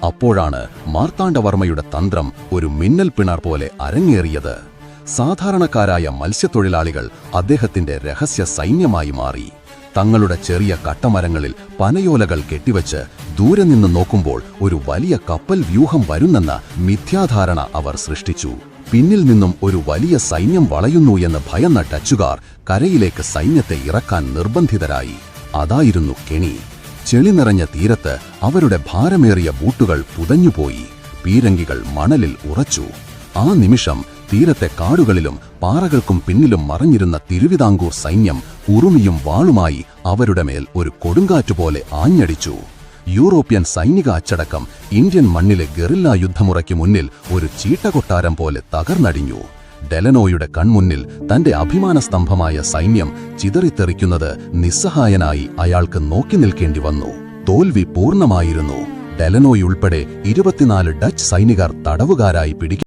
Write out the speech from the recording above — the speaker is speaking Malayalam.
അപ്പോഴാണ് മാർത്താണ്ഡവർമ്മയുടെ തന്ത്രം ഒരു മിന്നൽ പിണർ പോലെ അരങ്ങേറിയത്. സാധാരണക്കാരായ മത്സ്യത്തൊഴിലാളികൾ അദ്ദേഹത്തിന്റെ രഹസ്യ സൈന്യമായി മാറി. തങ്ങളുടെ ചെറിയ കട്ടമരങ്ങളിൽ പനയോലകൾ കെട്ടിവച്ച് ദൂരെ നിന്ന് നോക്കുമ്പോൾ ഒരു വലിയ കപ്പൽ വ്യൂഹം വരുന്നെന്ന മിഥ്യാധാരണ അവർ സൃഷ്ടിച്ചു. പിന്നിൽ നിന്നും ഒരു വലിയ സൈന്യം വളയുന്നു എന്ന് ഭയന്ന ഡച്ചുകാർ കരയിലേക്ക് സൈന്യത്തെ ഇറക്കാൻ നിർബന്ധിതരായി. അതായിരുന്നു കെണി. ചെളി നിറഞ്ഞ തീരത്ത് അവരുടെ ഭാരമേറിയ ബൂട്ടുകൾ പുതഞ്ഞുപോയി. പീരങ്കികൾ മണലിൽ ഉറച്ചു. ആ നിമിഷം തീരത്തെ കാടുകളിലും പാറകൾക്കും പിന്നിലും മറഞ്ഞിരുന്ന തിരുവിതാംകൂർ സൈന്യം ഉറുമിയും വാളുമായി അവരുടെ മേൽ ഒരു കൊടുങ്കാറ്റുപോലെ ആഞ്ഞടിച്ചു. യൂറോപ്യൻ സൈനിക അച്ചടക്കം ഇന്ത്യൻ മണ്ണിലെ ഗറില്ല യുദ്ധമുറയ്ക്ക് മുന്നിൽ ഒരു ചീട്ടകൊട്ടാരം പോലെ തകർന്നടിഞ്ഞു. ഡെലനോയുടെ കൺമുന്നിൽ തന്റെ അഭിമാനസ്തംഭമായ സൈന്യം ചിതറിത്തെറിക്കുന്നത് നിസ്സഹായനായി അയാൾക്ക് നോക്കി നിൽക്കേണ്ടി വന്നു. തോൽവി പൂർണ്ണമായിരുന്നു. ഡെലനോയുൾപ്പെടെ 24 ഡച്ച് സൈനികർ തടവുകാരായി